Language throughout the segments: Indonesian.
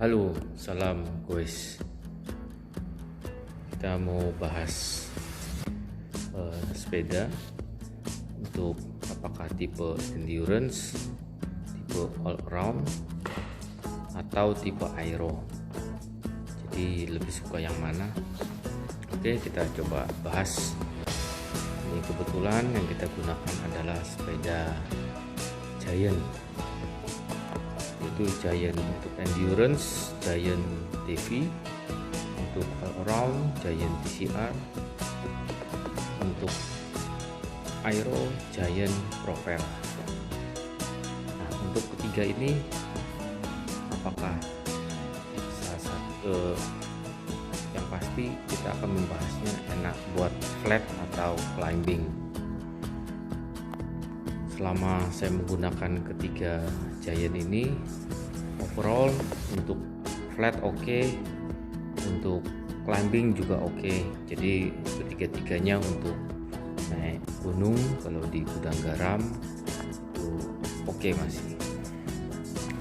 Halo, salam guys. Kita mau bahas sepeda untuk apakah tipe endurance, tipe all around, atau tipe aero. Jadi lebih suka yang mana? Oke, kita coba bahas. Ini kebetulan yang kita gunakan adalah sepeda Giant. Itu Giant untuk endurance, Giant TV, untuk all around Giant TCR, untuk aero Giant Propel. Nah, untuk ketiga ini apakah salah satu yang pasti kita akan membahasnya enak buat flat atau climbing. Selama saya menggunakan ketiga Giant ini, overall untuk flat oke, untuk climbing juga oke. Jadi ketiga-tiganya untuk naik gunung kalau di gudang garam itu oke masih.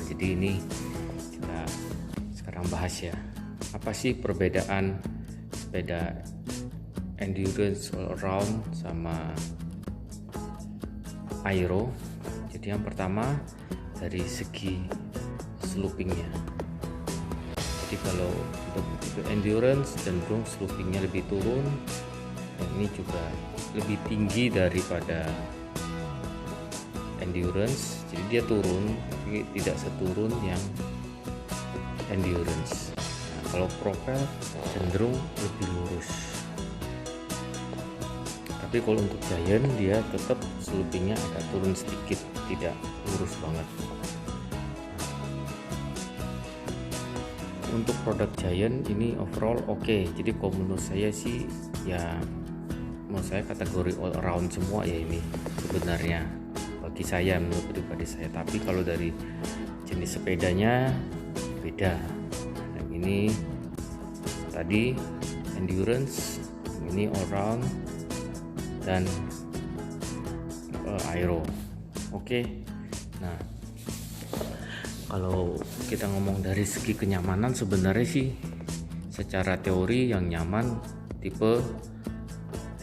Jadi ini kita sekarang bahas ya, apa sih perbedaan sepeda endurance all around sama aero. Jadi yang pertama dari segi slopingnya. Jadi kalau untuk endurance cenderung slopingnya lebih turun, dan ini juga lebih tinggi daripada endurance. Jadi dia turun tapi tidak seturun yang endurance. Nah, kalau propel cenderung lebih lurus. Tapi kalau untuk Giant dia tetap slopingnya agak turun sedikit, tidak lurus banget. Untuk produk Giant ini overall oke. Jadi kalau menurut saya sih ya, menurut saya kategori all around semua ya ini sebenarnya bagi saya, menurut pribadi saya. Tapi kalau dari jenis sepedanya beda. Yang ini tadi endurance, ini all around dan aero. Oke. Nah, kalau kita ngomong dari segi kenyamanan, sebenarnya sih secara teori yang nyaman tipe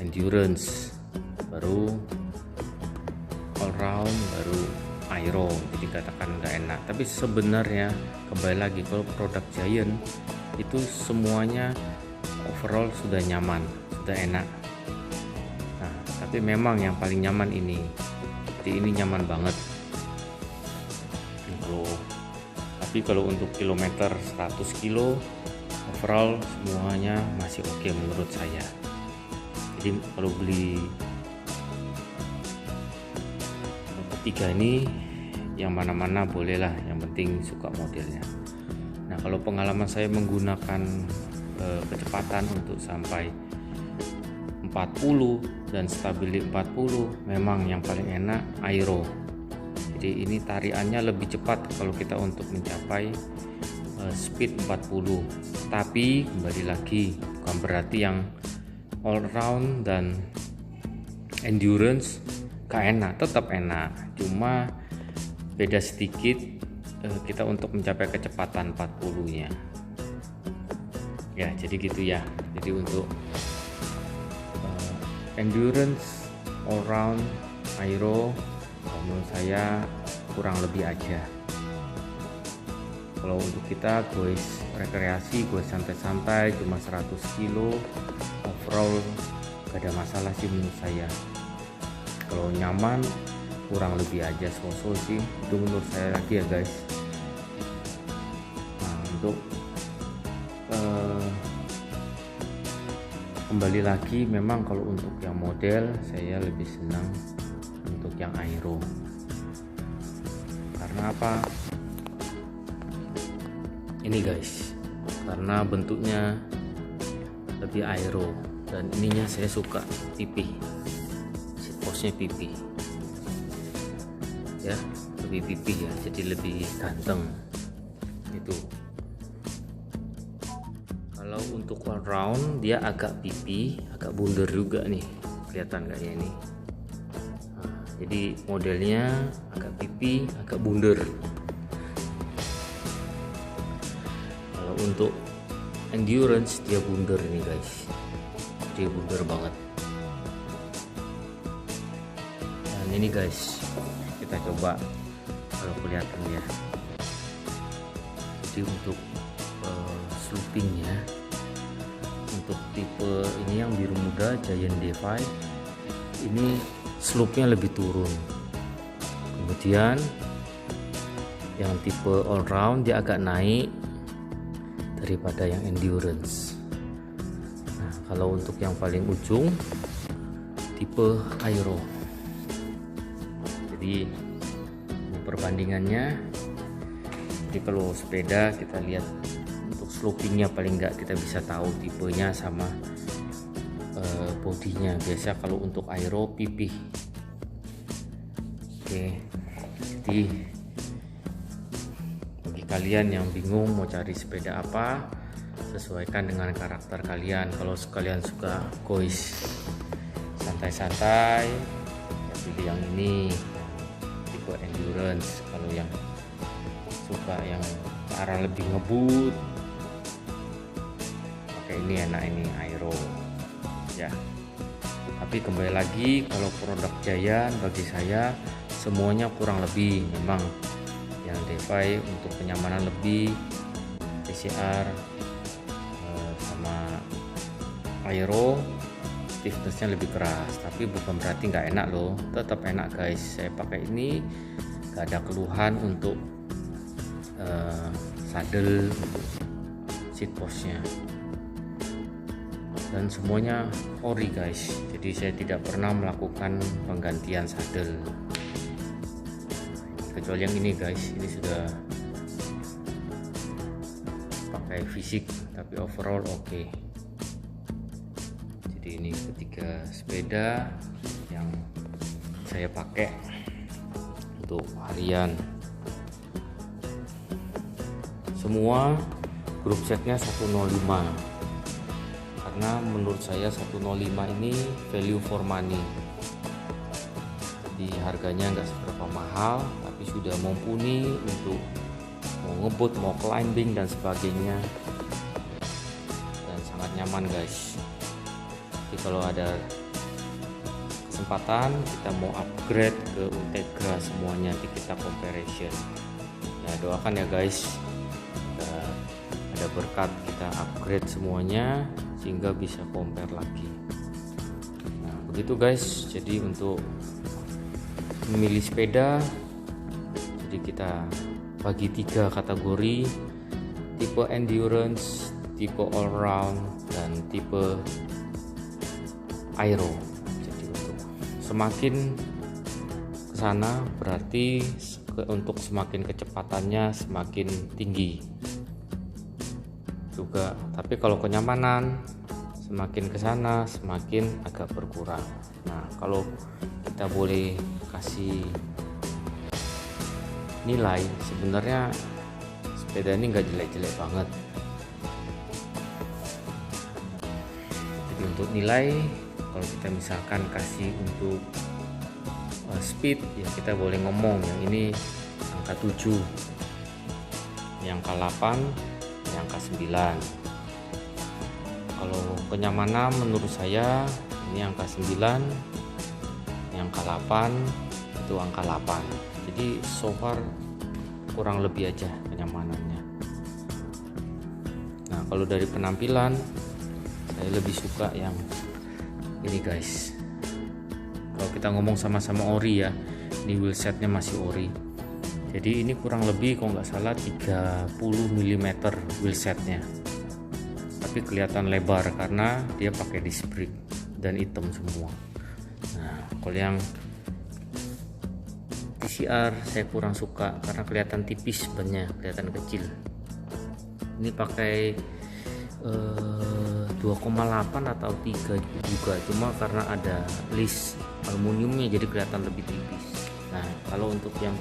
endurance, baru all round, baru aero. Jadi katakan nggak enak. Tapi sebenarnya kembali lagi, kalau produk Giant itu semuanya overall sudah nyaman, sudah enak. Nah, tapi memang yang paling nyaman ini. Jadi ini nyaman banget. Tapi kalau untuk kilometer 100 kilo overall semuanya masih oke menurut saya. Jadi kalau beli ketiga ini yang mana-mana bolehlah, yang penting suka modelnya. Nah, kalau pengalaman saya menggunakan kecepatan untuk sampai 40 dan stability 40, memang yang paling enak aero. Jadi ini tariannya lebih cepat kalau kita untuk mencapai speed 40. Tapi kembali lagi, bukan berarti yang all round dan endurance gak enak, tetap enak. Cuma beda sedikit kita untuk mencapai kecepatan 40-nya. Ya, jadi gitu ya. Jadi untuk endurance, all round, aero, menurut saya kurang lebih aja. Kalau untuk kita guys rekreasi, guys santai-santai cuma 100 kilo overall gak ada masalah sih menurut saya. Kalau nyaman kurang lebih aja, so-so sih itu menurut saya lagi ya guys. Nah, untuk kembali lagi, memang kalau untuk yang model saya lebih senang untuk yang aero. Karena apa? Ini guys, karena bentuknya lebih aero dan ininya saya suka pipih, posnya pipih ya, lebih pipih ya, jadi lebih ganteng itu. Kalau untuk all round dia agak pipih, agak bundar juga nih, kelihatan kayaknya ini. Nah, jadi modelnya agak pipih, agak bundar. untuk endurance dia bundar ini guys, dia bundar banget. Dan ini guys, kita coba kalau kelihatan ya. Jadi untuk sloopingnya, untuk tipe ini yang biru muda Giant D5 ini slope-nya lebih turun. Kemudian yang tipe all round dia agak naik daripada yang endurance. Nah, kalau untuk yang paling ujung tipe aero. Jadi perbandingannya, jadi kalau sepeda kita lihat untuk slopingnya paling nggak kita bisa tahu tipenya sama bodinya. Biasa kalau untuk aero pipih. Oke, jadi bagi kalian yang bingung mau cari sepeda apa, sesuaikan dengan karakter kalian. Kalau kalian suka goes santai-santai, ya pilih yang ini tipe endurance. Kalau yang suka yang ke arah lebih ngebut, pakai ini enak, ini aero ya. Tapi kembali lagi, kalau produk Giant bagi saya semuanya kurang lebih. Memang yang D5 untuk kenyamanan lebih, PCR sama aero stiffnessnya lebih keras, tapi bukan berarti nggak enak loh, tetap enak guys. Saya pakai ini nggak ada keluhan untuk saddle, untuk seat postnya, dan semuanya ori guys. Jadi saya tidak pernah melakukan penggantian saddle kecuali yang ini guys. Ini sudah pakai fisik tapi overall oke. Jadi ini ketiga sepeda yang saya pakai untuk harian. Semua grup setnya 105, karena menurut saya 105 ini value for money. Jadi harganya nggak seberapa mahal, tapi sudah mumpuni untuk mau ngebut, mau climbing dan sebagainya, dan sangat nyaman guys. Jadi kalau ada kesempatan kita mau upgrade ke Ultegra semuanya, nanti kita comparison ya. Doakan ya guys, ada berkat kita upgrade semuanya sehingga bisa compare lagi. Nah begitu guys. Jadi untuk memilih sepeda, jadi kita bagi 3 kategori: tipe endurance, tipe all round, dan tipe aero. Jadi untuk semakin kesana berarti untuk semakin kecepatannya semakin tinggi juga, tapi kalau kenyamanan semakin kesana semakin agak berkurang. Nah kalau kita boleh kasih nilai, sebenarnya sepeda ini nggak jelek-jelek banget. Jadi untuk nilai, kalau kita misalkan kasih untuk speed ya, kita boleh ngomong yang ini angka 7, yang angka 8, yang angka 9. Kalau kenyamanan menurut saya ini angka 9, yang angka 8 itu angka 8. Jadi so far kurang lebih aja kenyamanannya. Nah kalau dari penampilan saya lebih suka yang ini guys. Kalau kita ngomong sama-sama ori ya, ini wheelsetnya masih ori. Jadi ini kurang lebih kalau nggak salah 30 mm wheelsetnya, tapi kelihatan lebar karena dia pakai disc brake dan hitam semua. Nah kalau yang PCR saya kurang suka karena kelihatan tipis bannya, kelihatan kecil. Ini pakai 2,8 atau 3 juga, cuma karena ada list aluminiumnya jadi kelihatan lebih tipis. Nah kalau untuk yang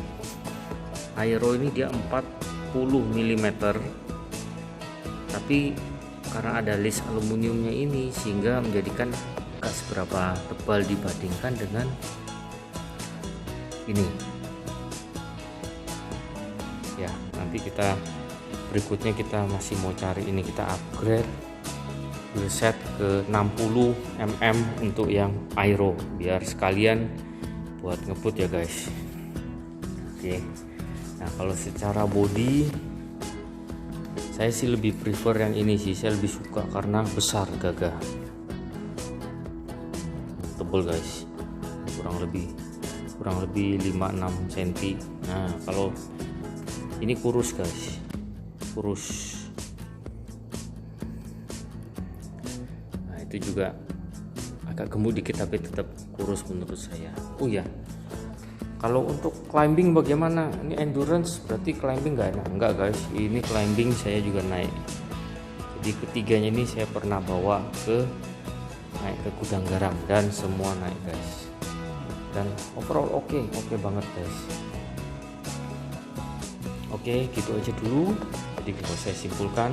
aero ini dia 40 mm, tapi karena ada list aluminiumnya ini sehingga menjadikan gak seberapa tebal dibandingkan dengan ini ya. Nanti kita berikutnya kita masih mau cari ini, kita upgrade wheelset ke 60 mm untuk yang aero biar sekalian buat ngebut ya guys. Oke, nah kalau secara body saya sih lebih prefer yang ini sih, saya lebih suka karena besar gagah, tebel guys, kurang lebih 5-6 cm. Nah kalau ini kurus guys, kurus. Nah itu juga agak gemuk dikit tapi tetap kurus menurut saya. Oh ya, kalau untuk climbing bagaimana? Ini endurance berarti climbing nggak enak? Enggak guys, ini climbing saya juga naik. Jadi ketiganya ini saya pernah bawa naik ke Gudang Garam dan semua naik guys. Dan overall oke banget guys. Oke, gitu aja dulu. Jadi kalau saya simpulkan,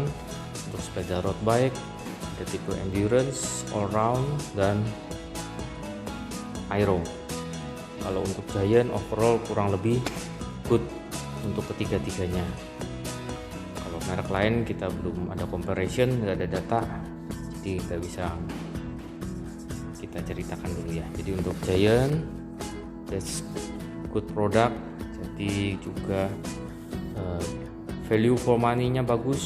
untuk sepeda road bike ada tipe endurance, all round, dan aero. Kalau untuk Giant overall kurang lebih good untuk ketiga-tiganya. Kalau merek lain kita belum ada comparison, nggak ada data, jadi nggak bisa kita ceritakan dulu ya. Jadi untuk Giant, that's good product. Jadi juga value for money-nya bagus,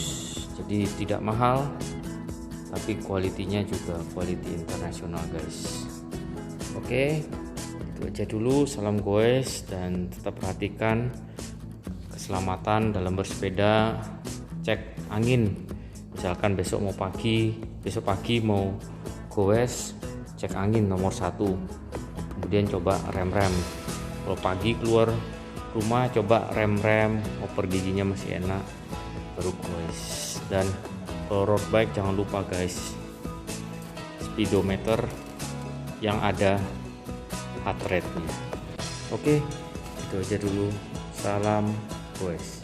jadi tidak mahal, tapi kualitinya juga quality internasional guys. Oke, itu aja dulu. Salam goes dan tetap perhatikan keselamatan dalam bersepeda. Cek angin, misalkan besok pagi mau goes, cek angin nomor 1. Kemudian coba rem. Kalau pagi keluar rumah coba rem, oper giginya masih enak, baru goes. Dan kalau road bike jangan lupa guys, speedometer yang ada heart rate-nya. Oke, itu aja dulu. Salam goes.